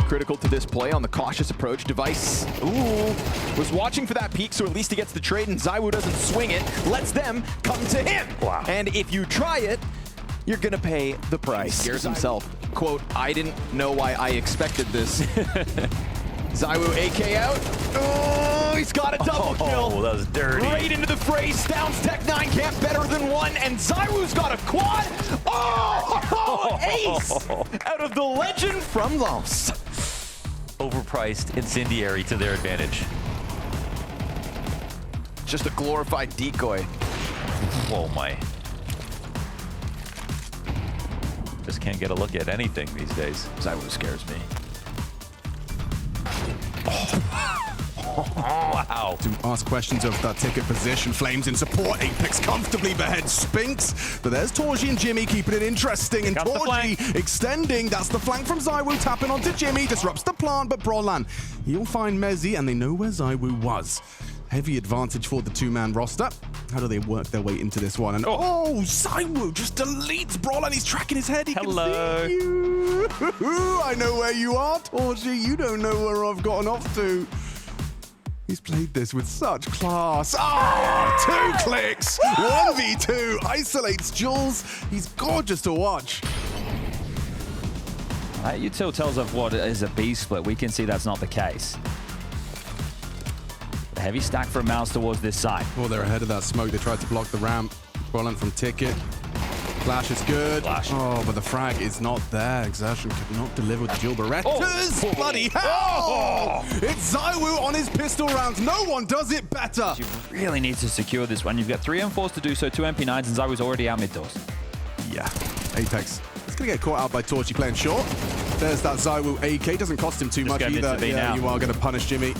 critical to this play on the cautious approach. Device, was watching for that peek, so at least he gets the trade, and ZywOo doesn't swing it, lets them come to him. Wow. And if you try it, you're gonna pay the price. Scares himself. Quote, I didn't know why I expected this. ZywOo AK out. Oh, he's got a double kill. Oh, that was dirty. Right into the phrase. Downs Tech9 can't better than one, and ZywOo's got a quad. Oh, ace out of the legend from Laos. Overpriced incendiary to their advantage. Just a glorified decoy. Oh my. Just can't get a look at anything these days. ZywOo scares me. Wow. To ask questions of that ticket position. Flames in support. Apex comfortably beheads Spinks. But there's Torgy and Jimmy keeping it interesting. And Torgy extending. That's the flank from ZywOo. Tapping onto Jimmy. Disrupts the plant. But Brolan, he'll find Mezzy. And they know where ZywOo was. Heavy advantage for the two-man roster. How do they work their way into this one? And ZywOo just deletes Brolan. He's tracking his head. He can see you. I know where you are, Torgy. You don't know where I've gotten off to. He's played this with such class. Oh, 2 clicks. 1v2. Isolates Jules. He's gorgeous to watch. Util tells of what is a B split. We can see that's not the case. A heavy stack from Mouz towards this side. Oh, they're ahead of that smoke. They tried to block the ramp. Brolan from Ticket. Flash is good. Flash. Oh, but the frag is not there. Exertion could not deliver with the Jill Berettas. Bloody hell! It's ZywOo on his pistol rounds. No one does it better. You really need to secure this one. You've got 3 M4s to do so, 2 MP9s, and ZywOo's already out mid doors. Yeah, Apex. He's going to get caught out by Torchy playing short. There's that ZywOo AK. Doesn't cost him too much either. Yeah, you are going to punish Jimmy.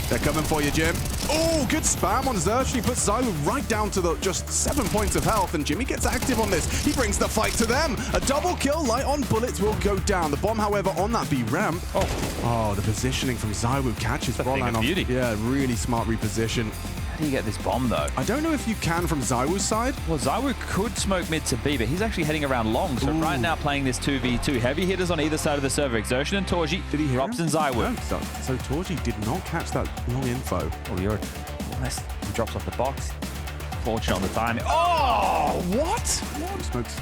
They're coming for you, Jim. Oh, good spam on Xerxes. He puts ZywOo right down to the just 7 points of health, and Jimmy gets active on this. He brings the fight to them. A double kill, light on bullets will go down. The bomb, however, on that B ramp. Oh, the positioning from ZywOo catches Brolan off. Yeah, really smart reposition. How do you get this bomb, though? I don't know if you can from ZywOo's side. Well, ZywOo could smoke mid to B, but he's actually heading around long. So right now playing this 2v2. Heavy hitters on either side of the server. Exertion and Torgy. Did he hear drops him? in ZywOo. No, so Torgy did not catch that long info. Oh, you're nice. He drops off the box. Fortunate on the timing. Oh, what? Smokes.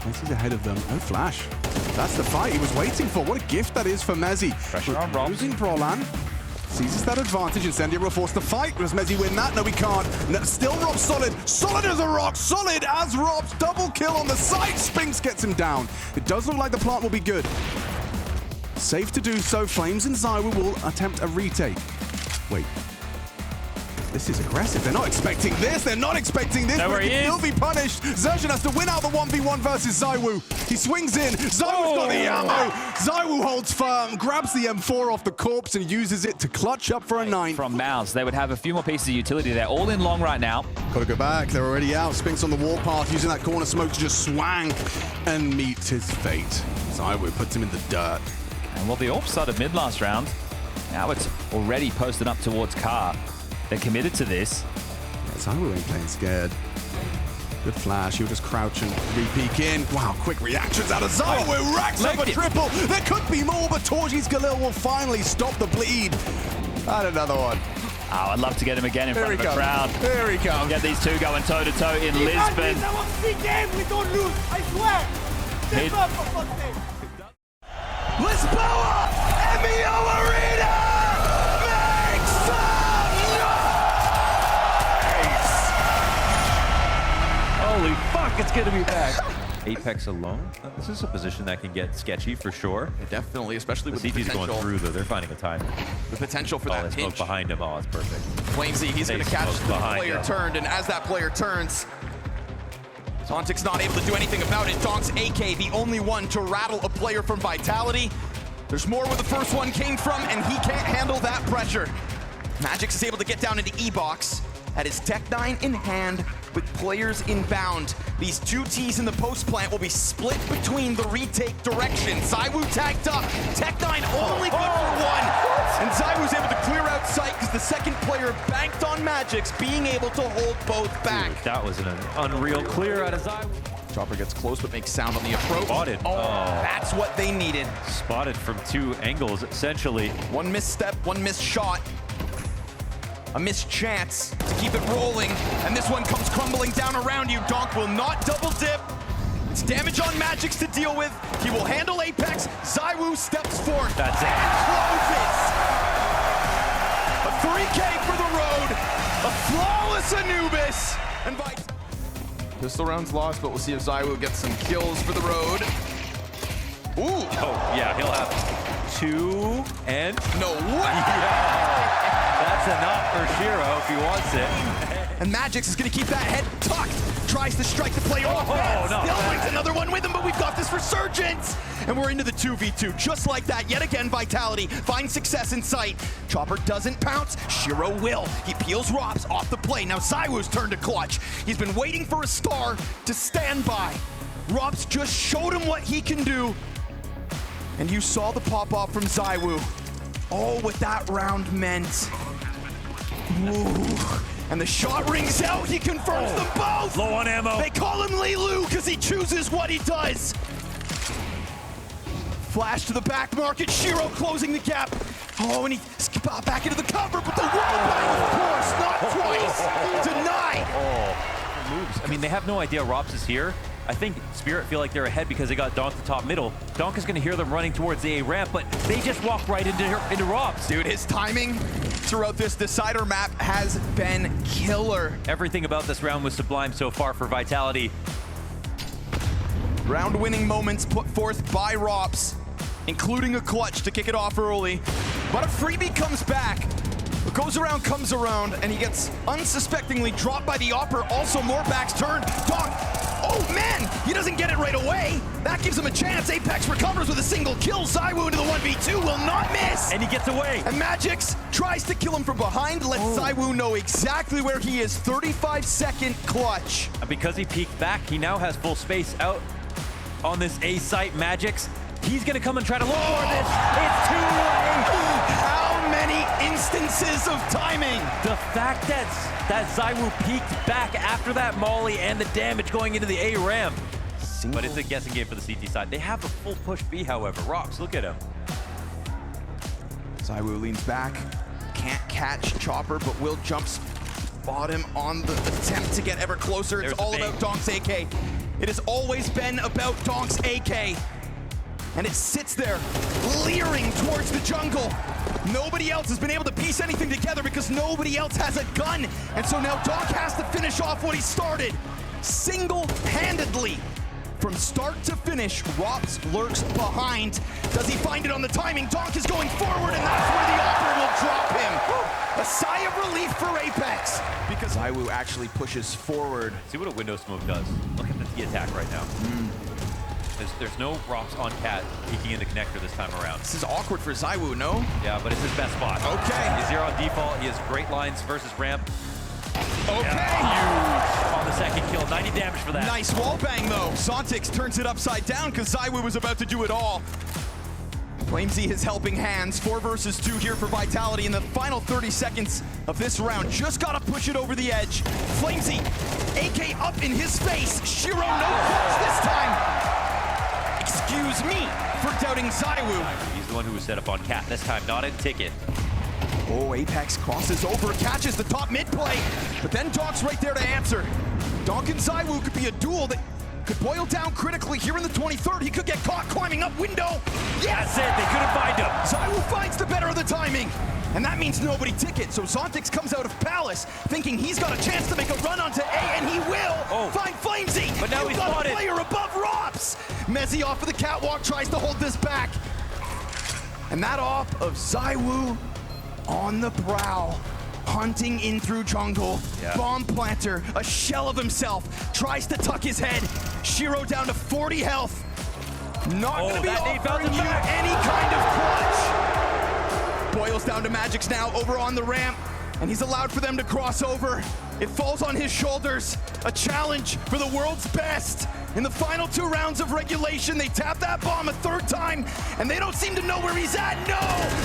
Mezzy's ahead of them. No flash. That's the fight he was waiting for. What a gift that is for Mezzy. Pressure on Rob. Losing Brolan. Seizes that advantage. Incendiary will force the fight. Does Mezzy win that? No, he can't. No, still Rob solid. Solid as a rock. Solid as Rob's double kill on the side. Spinks gets him down. It does look like the plant will be good. Safe to do so. Flames and ZywOo will attempt a retake. Wait. This is aggressive. They're not expecting this. They're not expecting this. But he will be punished. Xerxes has to win out the 1v1 versus ZywOo. He swings in. ZywOo's got the ammo. ZywOo holds firm, grabs the M4 off the corpse and uses it to clutch up for a 9. From Mouz, they would have a few more pieces of utility. They're all in long right now. Gotta go back. They're already out. Spinks on the warpath, using that corner smoke to just swang and meet his fate. ZywOo puts him in the dirt. And well, the AWP started mid last round. Now it's already posted up towards Car. They're committed to this. Yeah, ZywOo ain't playing scared. Good flash. He'll just crouch and re-peek in. Wow, quick reactions out of ZywOo. Racks up a triple. There could be more, but Torgy's Galil will finally stop the bleed. And another one. Oh, I'd love to get him again in front of a crowd. Here he comes. Get these two going toe-to-toe in Lisbon. We don't lose, I swear. Lisboa! MEO Arena! Make some noise! Holy fuck, it's good to be back. Apex alone? This is a position that can get sketchy for sure. Yeah, definitely, especially with the CT's potential. going through though, they're finding a time. The potential for that smoke pinch. behind him, it's perfect. Flamesy, he's going to catch the player turned, and as that player turns, Tauntic's not able to do anything about it. Donk's AK, the only one to rattle a player from Vitality. There's more where the first one came from, and he can't handle that pressure. Magix is able to get down into E-Box at his Tech9 in hand with players inbound. These two Ts in the post plant will be split between the retake direction. ZywOo tagged up. Tech9 only good for one. And ZywOo's able to clear out sight because the second player banked on Magix being able to hold both back. Dude, that was an unreal clear out of ZywOo. Chopper gets close but makes sound on the approach. Spotted. Oh, that's what they needed. Spotted from 2 angles, essentially. One misstep, one missed shot. A missed chance to keep it rolling, and this one comes crumbling down around you. Donk will not double dip. It's damage on Magix to deal with. He will handle Apex. ZywOo steps forth. That's it. And closes. A 3K for the road. A flawless Anubis. And pistol round's lost, but we'll see if ZywOo gets some kills for the road. Ooh. Oh, yeah, he'll have 2 and... No way. That's enough for Shiro if he wants it. And Magix is going to keep that head tucked. Tries to strike the play off. no. Still brings another one with him, but we've got this resurgence. And we're into the 2v2. Just like that, yet again, Vitality finds success in sight. Chopper doesn't pounce. Shiro will. He peels Rops off the play. Now ZywOo's turn to clutch. He's been waiting for a star to stand by. Rops just showed him what he can do. And you saw the pop-off from ZywOo. Oh, what that round meant. Ooh. And the shot rings out. He confirms them both. Low on ammo. They call him Lilu because he chooses what he does. Flash to the back market. Shiro closing the gap. Oh, and he back into the cover, but the wallbang, of course, not twice. Denied. Moves. I mean, they have no idea Rops is here. I think Spirit feel like they're ahead because they got Donk to top middle. Donk is going to hear them running towards the A ramp, but they just walk right into Rops. Dude, his timing throughout this decider map has been killer. Everything about this round was sublime so far for Vitality. Round-winning moments put forth by Rops, including a clutch to kick it off early. But a freebie comes back. What goes around comes around, and he gets unsuspectingly dropped by the Opper. Also, more backs turned. Donk. Oh man, he doesn't get it right away. That gives him a chance. Apex recovers with a single kill. ZywOo into the 1v2 will not miss. And he gets away. And Magix tries to kill him from behind, lets ZywOo know exactly where he is. 35-second clutch. And because he peeked back, he now has full space out on this A site. Magix, he's gonna come and try to look for this. It's too late. How many instances of timing? The fact that ZywOo peeked back after that molly and the damage going into the A ramp. But it's a guessing game for the CT side. They have a full push B, however. Rops, look at him. ZywOo leans back, can't catch Chopper, but will jump spot him on the attempt to get ever closer. It's all about Donk's AK. It has always been about Donk's AK. And it sits there, leering towards the jungle. Nobody else has been able to piece anything together because nobody else has a gun. And so now Donk has to finish off what he started. Single-handedly. From start to finish, Rops lurks behind. Does he find it on the timing? Donk is going forward, and that's where the Opper will drop him. A sigh of relief for Apex. Because ZywOo actually pushes forward. See what a window smoke does. Look at the T attack right now. There's no Rops on Cat peeking into connector this time around. This is awkward for ZywOo, no? Yeah, but it's his best spot. Okay. He's here on default. He has great lines versus ramp. Okay. Yeah, huge on the second kill. 90 damage for that. Nice wall bang, though. Sontix turns it upside down because ZywOo was about to do it all. Flamesy his helping hands. 4 versus 2 here for Vitality in the final 30 seconds of this round. Just gotta push it over the edge. Flamesy, AK up in his face. Shiro, no clutch this time. Excuse me for doubting ZywOo. He's the one who was set up on Cat this time, not in Ticket. Oh, Apex crosses over, catches the top mid play, but then Donk's right there to answer. Donk and ZywOo could be a duel that could boil down critically here in the 23rd. He could get caught climbing up window. Yes! That's it, they couldn't find him. ZywOo finds the better of the timing. And that means nobody Ticket, so Zontix comes out of Palace thinking he's got a chance to make a run onto A, and he will find Flamesy. But now he's got spotted. a player above Rops. Mezzy off of the catwalk tries to hold this back. And that off of ZywOo on the prowl, hunting in through jungle. Bomb planter, a shell of himself, tries to tuck his head. Shiro down to 40 health. Not gonna be offering you any kind of clutch. Boils down to Magix now over on the ramp, and he's allowed for them to cross over. It falls on his shoulders. A challenge for the world's best. In the final 2 rounds of regulation, they tap that bomb a 3rd time, and they don't seem to know where he's at. No!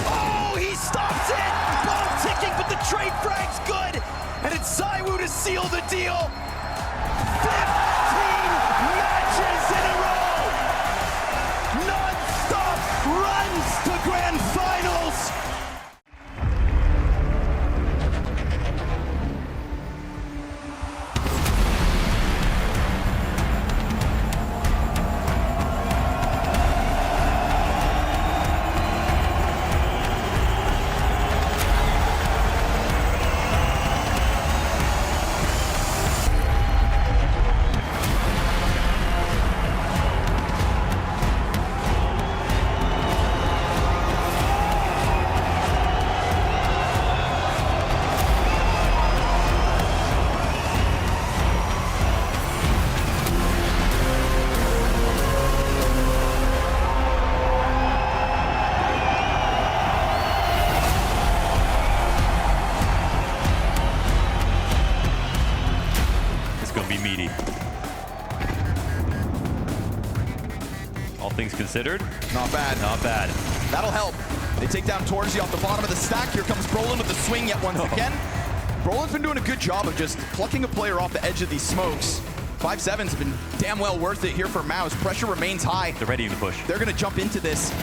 Oh, he stops it! Bomb ticking, but the trade frag's good! And it's ZywOo to seal the deal. 15 match All things considered, Not bad. not bad. That'll help. They take down Prodigy off the bottom of the stack. Here comes Brolin with the swing yet once again. Brolin's been doing a good job of just plucking a player off the edge of these smokes. 5-7's been damn well worth it here for Mouz. Pressure remains high. They're ready to push. They're going to jump into this.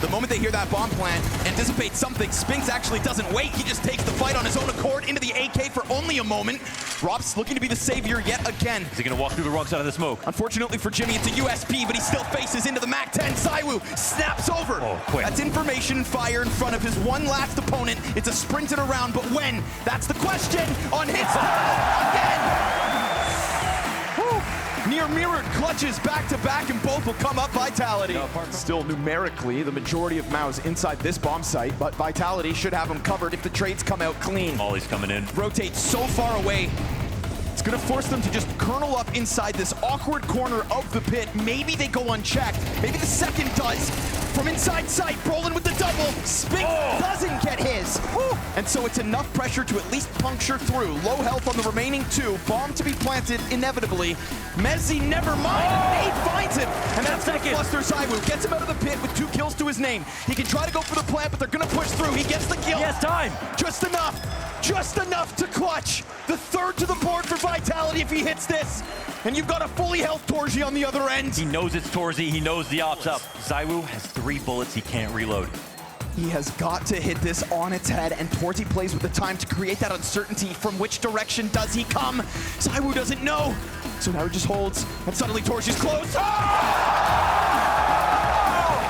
The moment they hear that bomb plant, anticipate something. Spinks actually doesn't wait. He just takes the fight on his own accord into the AK for only a moment. Rop's looking to be the savior yet again. Is he going to walk through the wrong side of the smoke? Unfortunately for Jimmy, it's a USP, but he still faces into the MAC-10. ZywOo snaps over. Oh, quick. That's information fire in front of his one last opponent. It's a sprinted around, but when? That's the question on his again. Near mirrored clutches back-to-back, and both will come up Vitality. Still numerically, the majority of Mouz inside this bomb site, but Vitality should have them covered if the trades come out clean. Molly's coming in. Rotate so far away. It's gonna force them to just kernel up inside this awkward corner of the pit. Maybe they go unchecked. Maybe the second does. From inside sight, Brolin with the double. Spink doesn't get his. And so it's enough pressure to at least puncture through. Low health on the remaining two. Bomb to be planted inevitably. Mezzi, never mind. Nate finds him. And that's gonna fluster ZywOo. Gets him out of the pit with 2 kills to his name. He can try to go for the plant, but they're gonna push through. He gets the kill. He has time. Just enough. Just enough to clutch. The third to the board for Vitality if he hits this. And you've got a fully health Torji on the other end. He knows it's Torzy. He knows the op's up. ZywOo has 3 bullets he can't reload. He has got to hit this on its head, and Torzi plays with the time to create that uncertainty. From which direction does he come? ZywOo doesn't know. So now he just holds, and suddenly Torji's close. Oh!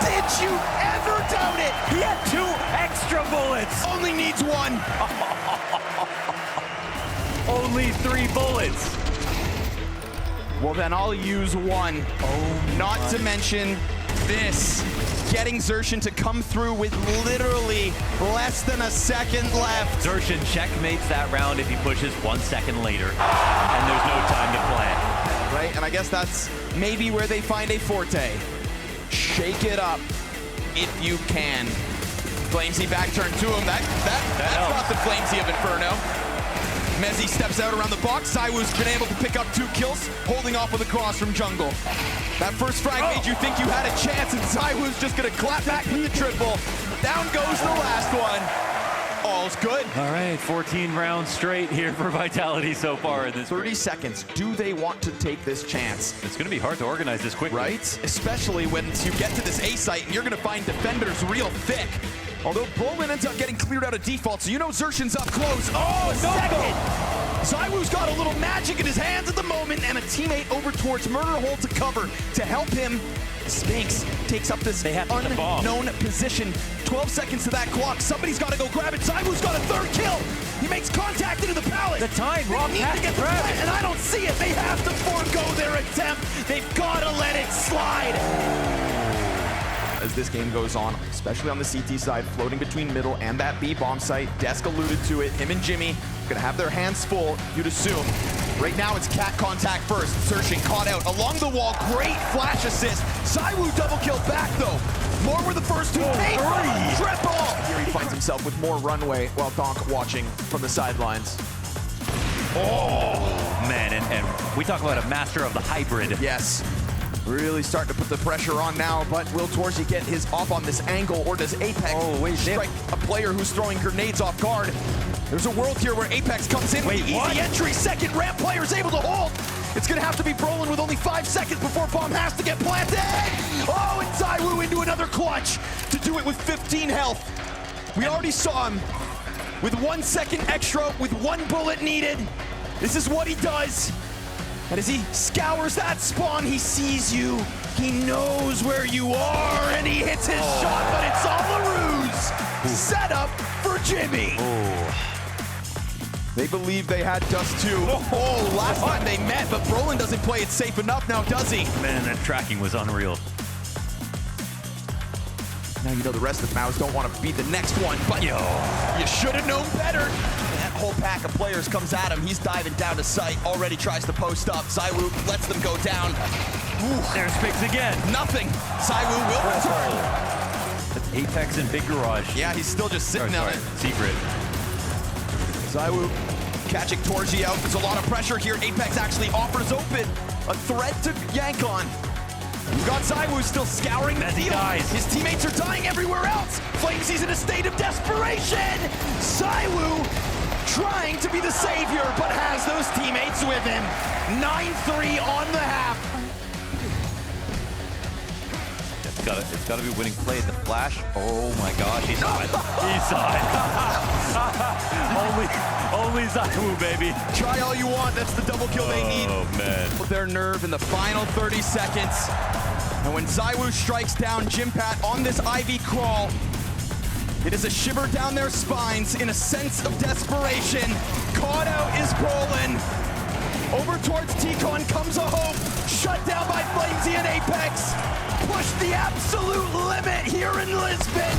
Did you ever doubt it? He had 2 extra bullets. Only needs 1. Only 3 bullets. Well, then I'll use 1. Oh, not to mention this. Getting Xerxin to come through with literally less than a second left. Xerxin checkmates that round if he pushes 1 second later. And there's no time to plan. Right, and I guess that's maybe where they find a forte. Shake it up if you can. Flamesy back turn to him. That's not the Flamesy of Inferno. Mezzi steps out around the box. ZywOo's been able to pick up 2 kills, holding off with a cross from jungle. That first frag made you think you had a chance, and ZywOo's just gonna clap back with the triple. Down goes the last one. All's good. All right, 14 rounds straight here for Vitality so far in this 30 seconds. Do they want to take this chance? It's going to be hard to organize this quickly. Right? Especially when you get to this A site and you're going to find defenders real thick. Although Brolin ends up getting cleared out of default, so you know Xerxin's up close. Oh, second! ZywOo's got a little magic in his hands at the moment, and a teammate over towards Murder Hole to cover to help him. Spinks takes up this unknown position. 12 seconds to that clock. Somebody's got to go grab it. ZywOo's got a 3rd kill. He makes contact into the pallet. The time, Rob They need has to get to the grab plant, it. and I don't see it. They have to forego their attempt. They've got to let it slide. As this game goes on, especially on the CT side, floating between middle and that B bomb site. Desk alluded to it. Him and Jimmy gonna have their hands full, you'd assume. Right now it's cat contact first. Xerxin caught out along the wall. Great flash assist. ZywOo double kill back though. More were the first 2. Triple! Here he finds himself with more runway while Donk watching from the sidelines. Oh, man, and we talk about a master of the hybrid. Yes. Really starting to put the pressure on now, but will Torzi get his off on this angle, or does Apex strike a player who's throwing grenades off guard? There's a world here where Apex comes in with the easy entry. Second ramp player's able to hold. It's gonna have to be Brolin with only 5 seconds before bomb has to get planted. Oh, and ZywOo into another clutch to do it with 15 health. We already saw him with 1 second extra, with 1 bullet needed. This is what he does. And as he scours that spawn, he sees you. He knows where you are, and he hits his shot, but it's all a ruse. Set up for Jimmy. They believe they had dust too. Oh, last time they met, but Brolin doesn't play it safe enough now, does he? Man, that tracking was unreal. Now you know the rest of Mouz don't want to be the next one, but you should have known better. That whole pack of players comes at him. He's diving down to sight, already tries to post up. ZywOo lets them go down. There's Spinks again. Nothing. ZywOo will return. That's Apex and Big Garage. Yeah, he's still just sitting on it. Secret. ZywOo catching Torzi out. There's a lot of pressure here. Apex actually offers open a threat to yank on. You've got spot. ZywOo still scouring the field. His teammates are dying everywhere else. Flamesy's in a state of desperation. ZywOo trying to be the savior, but has those teammates with him. 9-3 on the half. It's gotta be winning play. The flash. Oh my gosh, he's side. He's side. only ZywOo, baby. Try all you want. That's the double kill they need. Oh man. Their nerve in the final 30 seconds. And when ZywOo strikes down Jimpat on this Ivy crawl, it is a shiver down their spines in a sense of desperation. Caught out is Poland. Over towards T-Con comes a hope. Shut down by Flamesy and Apex. Push the absolute limit here in Lisbon.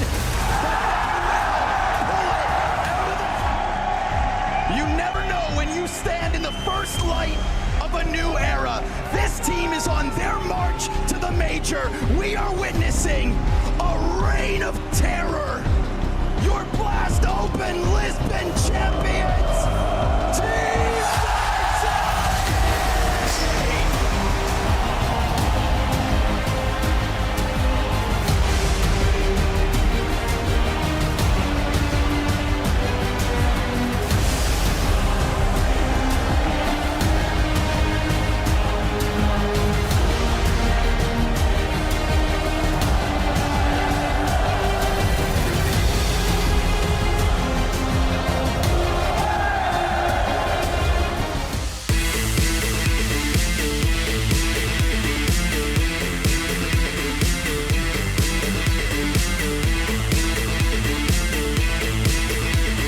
You never know when you stand in the first light of a new era. This team is on their march to the major. We are witnessing a reign of terror. Your blast open, Lisbon champions!